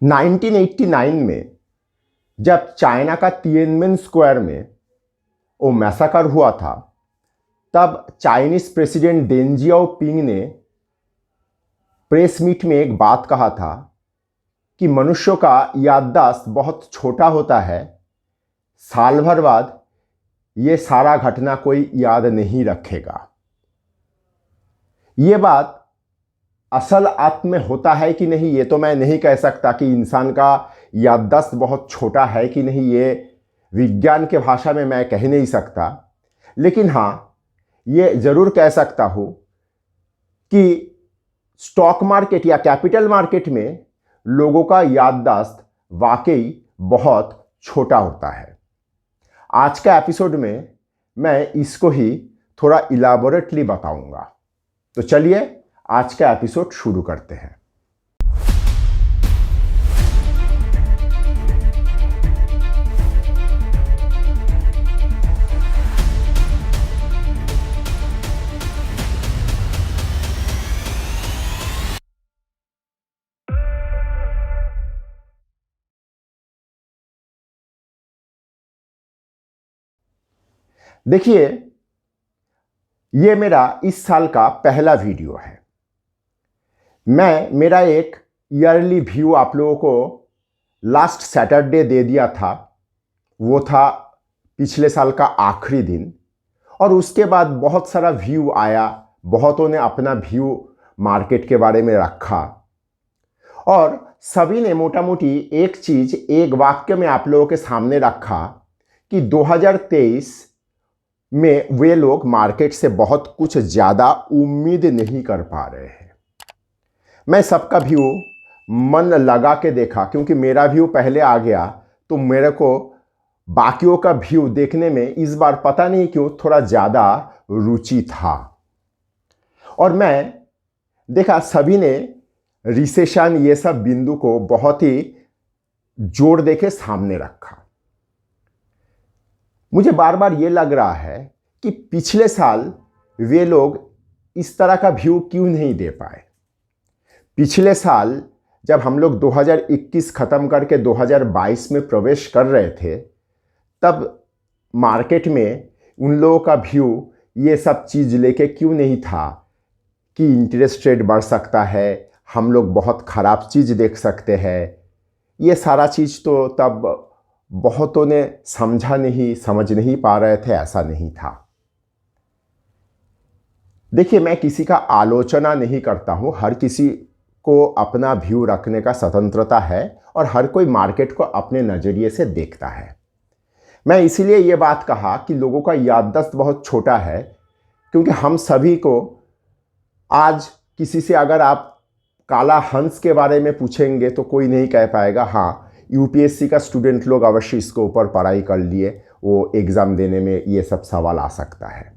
1989 में जब चाइना का तिएनमेन स्क्वायर में वो मैसाकर हुआ था, तब चाइनीज प्रेसिडेंट डेंग जियाओपिंग ने प्रेस मीट में एक बात कहा था कि मनुष्यों का याददाश्त बहुत छोटा होता है, साल भर बाद ये सारा घटना कोई याद नहीं रखेगा। ये बात असल अर्थ में होता है कि नहीं, ये तो मैं नहीं कह सकता कि इंसान का याददाश्त बहुत छोटा है कि नहीं, ये विज्ञान के भाषा में मैं कह नहीं सकता। लेकिन हाँ, ये ज़रूर कह सकता हूँ कि स्टॉक मार्केट या कैपिटल मार्केट में लोगों का याददाश्त वाकई बहुत छोटा होता है। आज का एपिसोड में मैं इसको ही थोड़ा इलाबोरेटली बताऊंगा। तो चलिए आज का एपिसोड शुरू करते हैं। देखिए, ये मेरा इस साल का पहला वीडियो है। मेरा एक ईयरली व्यू आप लोगों को लास्ट सैटरडे दे दिया था। वो था पिछले साल का आखिरी दिन, और उसके बाद बहुत सारा व्यू आया। बहुतों ने अपना व्यू मार्केट के बारे में रखा और सभी ने मोटा मोटी एक चीज़ एक वाक्य में आप लोगों के सामने रखा कि 2023 में वे लोग मार्केट से बहुत कुछ ज़्यादा उम्मीद नहीं कर पा रहे हैं। मैं सबका व्यू मन लगा के देखा, क्योंकि मेरा व्यू पहले आ गया तो मेरे को बाकियों का व्यू देखने में इस बार पता नहीं क्यों थोड़ा ज़्यादा रुचि था। और मैं देखा सभी ने रिसेशन ये सब बिंदु को बहुत ही जोर देके सामने रखा। मुझे बार बार ये लग रहा है कि पिछले साल वे लोग इस तरह का व्यू क्यों नहीं दे पाए। पिछले साल जब हम लोग 2021 ख़त्म करके 2022 में प्रवेश कर रहे थे, तब मार्केट में उन लोगों का व्यू ये सब चीज़ लेके क्यों नहीं था कि इंटरेस्ट रेट बढ़ सकता है, हम लोग बहुत ख़राब चीज़ देख सकते हैं। ये सारा चीज़ तो तब बहुतों ने समझ नहीं पा रहे थे, ऐसा नहीं था। देखिए, मैं किसी का आलोचना नहीं करता हूँ। हर किसी को अपना व्यू रखने का स्वतंत्रता है और हर कोई मार्केट को अपने नज़रिए से देखता है। मैं इसीलिए ये बात कहा कि लोगों का याददाश्त बहुत छोटा है, क्योंकि हम सभी को आज किसी से अगर आप काला हंस के बारे में पूछेंगे तो कोई नहीं कह पाएगा हाँ यूपीएससी का स्टूडेंट लोग अवश्य इसके ऊपर पढ़ाई कर लिए, वो एग्ज़ाम देने में ये सब सवाल आ सकता है।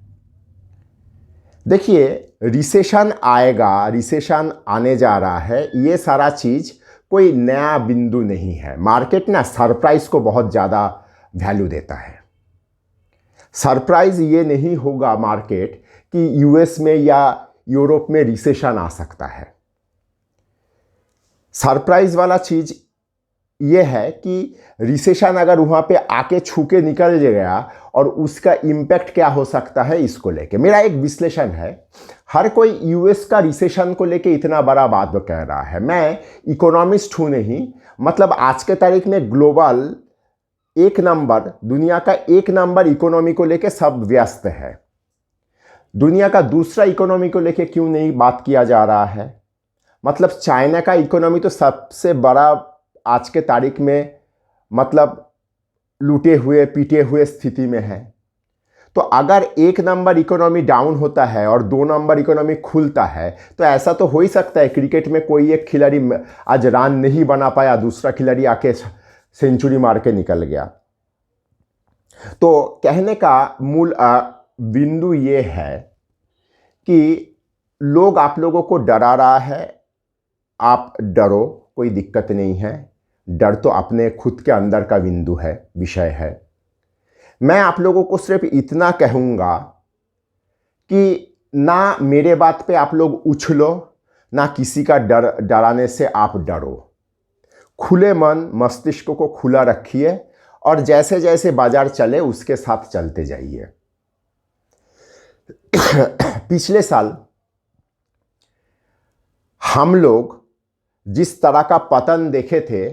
देखिए, रिसेशन आएगा, रिसेशन आने जा रहा है, ये सारा चीज़ कोई नया बिंदु नहीं है। मार्केट ना सरप्राइज़ को बहुत ज़्यादा वैल्यू देता है। सरप्राइज़ ये नहीं होगा मार्केट कि यूएस में या यूरोप में रिसेशन आ सकता है। सरप्राइज़ वाला चीज़ ये है कि रिसेशन अगर वहाँ पे आके छू के निकल गया और उसका इम्पैक्ट क्या हो सकता है, इसको लेके मेरा एक विश्लेषण है। हर कोई यूएस का रिसेशन को लेके इतना बड़ा बात कह रहा है। मैं इकोनॉमिस्ट हूँ नहीं, मतलब आज के तारीख में ग्लोबल एक नंबर, दुनिया का एक नंबर इकोनॉमी को लेके सब व्यस्त है। दुनिया का दूसरा इकोनॉमी को लेके क्यों नहीं बात किया जा रहा है? मतलब चाइना का इकोनॉमी तो सबसे बड़ा आज के तारीख में मतलब लूटे हुए पीटे हुए स्थिति में है। तो अगर एक नंबर इकोनॉमी डाउन होता है और 2 नंबर इकोनॉमी खुलता है, तो ऐसा तो हो ही सकता है क्रिकेट में कोई एक खिलाड़ी आज रन नहीं बना पाया, दूसरा खिलाड़ी आके सेंचुरी मार के निकल गया। तो कहने का मूल बिंदु ये है कि लोग आप लोगों को डरा रहा है, आप डरो, कोई दिक्कत नहीं है। डर तो अपने खुद के अंदर का बिंदु है, विषय है। मैं आप लोगों को सिर्फ इतना कहूँगा कि ना मेरे बात पे आप लोग उछलो, ना किसी का डराने से आप डरो। खुले मन मस्तिष्क को खुला रखिए और जैसे जैसे बाजार चले उसके साथ चलते जाइए। पिछले साल हम लोग जिस तरह का पतन देखे थे,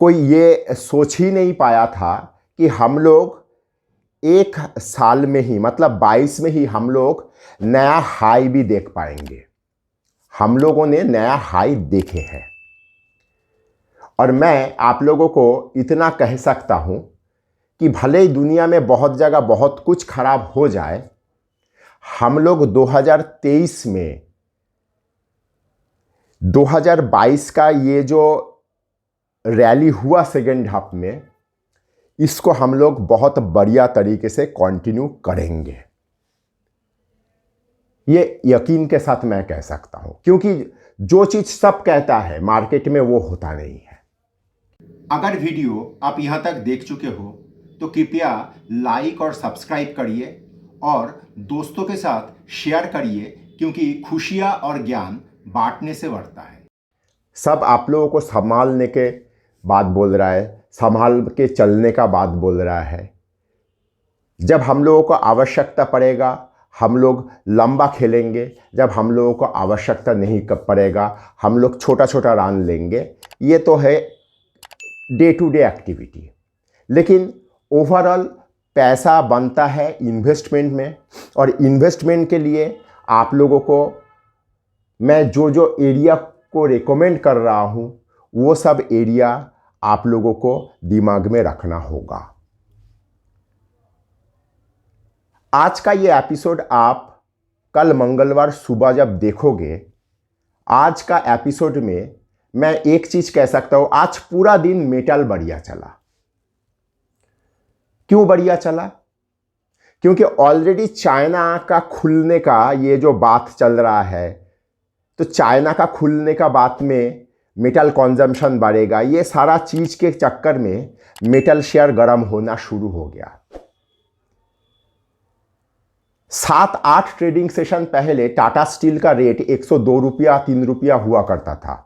कोई ये सोच ही नहीं पाया था कि हम लोग एक साल में ही मतलब 22 में ही हम लोग नया हाई भी देख पाएंगे। हम लोगों ने नया हाई देखे हैं और मैं आप लोगों को इतना कह सकता हूं कि भले ही दुनिया में बहुत जगह बहुत कुछ खराब हो जाए, हम लोग 2023 में 2022 का ये जो रैली हुआ सेकेंड हाफ में, इसको हम लोग बहुत बढ़िया तरीके से कंटिन्यू करेंगे। ये यकीन के साथ मैं कह सकता हूं, क्योंकि जो चीज सब कहता है मार्केट में वो होता नहीं है। अगर वीडियो आप यहां तक देख चुके हो तो कृपया लाइक और सब्सक्राइब करिए और दोस्तों के साथ शेयर करिए, क्योंकि खुशियां और ज्ञान बांटने से बढ़ता है। सब आप लोगों को संभालने के बात बोल रहा है, संभाल के चलने का बात बोल रहा है। जब हम लोगों को आवश्यकता पड़ेगा हम लोग लंबा खेलेंगे, जब हम लोगों को आवश्यकता नहीं पड़ेगा हम लोग छोटा छोटा रन लेंगे। ये तो है डे टू डे एक्टिविटी, लेकिन ओवरऑल पैसा बनता है इन्वेस्टमेंट में, और इन्वेस्टमेंट के लिए आप लोगों को मैं जो जो एरिया को रेकमेंड कर रहा हूँ वो सब एरिया आप लोगों को दिमाग में रखना होगा। आज का ये एपिसोड आप कल मंगलवार सुबह जब देखोगे, आज का एपिसोड में मैं एक चीज कह सकता हूं, आज पूरा दिन मेटल बढ़िया चला। क्यों बढ़िया चला? क्योंकि ऑलरेडी चाइना का खुलने का ये जो बात चल रहा है, तो चाइना का खुलने का बात में मेटल कंजम्पशन बढ़ेगा। ये सारा चीज के चक्कर में मेटल शेयर गर्म होना शुरू हो गया। 7-8 ट्रेडिंग सेशन पहले टाटा स्टील का रेट 102 रुपया 3 रुपया हुआ करता था,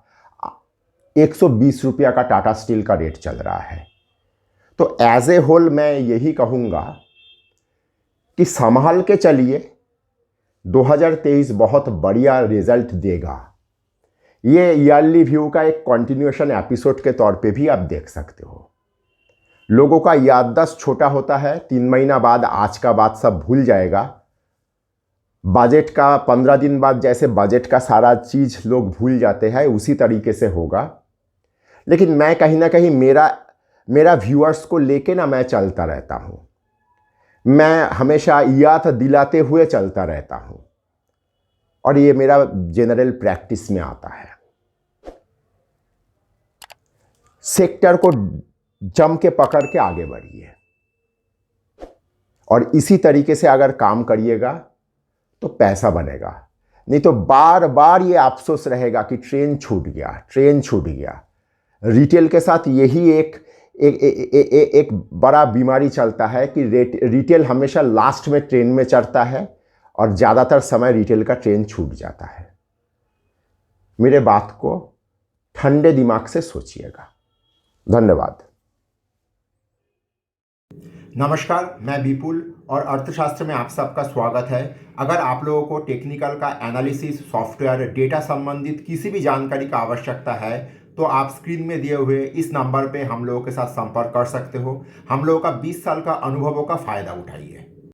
120 रुपया का टाटा स्टील का रेट चल रहा है। तो एज ए होल मैं यही कहूंगा कि संभाल के चलिए, 2023 बहुत बढ़िया रिजल्ट देगा। ये ईयरली व्यू का एक कंटिन्यूएशन एपिसोड के तौर पे भी आप देख सकते हो। लोगों का याददाश्त छोटा होता है, 3 महीना बाद आज का बात सब भूल जाएगा। बजट का 15 दिन बाद जैसे बजट का सारा चीज लोग भूल जाते हैं, उसी तरीके से होगा। लेकिन मैं कहीं ना कहीं मेरा व्यूअर्स को लेके ना मैं चलता रहता हूं। मैं हमेशा याद दिलाते हुए चलता रहता हूं और ये मेरा जनरल प्रैक्टिस में आता है। सेक्टर को जम के पकड़ के आगे बढ़िए और इसी तरीके से अगर काम करिएगा तो पैसा बनेगा। नहीं तो बार बार ये अफसोस रहेगा कि ट्रेन छूट गया। रिटेल के साथ यही एक बड़ा बीमारी चलता है कि रिटेल हमेशा लास्ट में ट्रेन में चढ़ता है और ज़्यादातर समय रिटेल का ट्रेन छूट जाता है। मेरे बात को ठंडे दिमाग से सोचिएगा। धन्यवाद। नमस्कार, मैं विपुल और अर्थशास्त्र में आप सबका स्वागत है। अगर आप लोगों को टेक्निकल का एनालिसिस, सॉफ्टवेयर, डेटा संबंधित किसी भी जानकारी का आवश्यकता है तो आप स्क्रीन में दिए हुए इस नंबर पे हम लोगों के साथ संपर्क कर सकते हो। हम लोगों का 20 साल का अनुभवों का फ़ायदा उठाइए।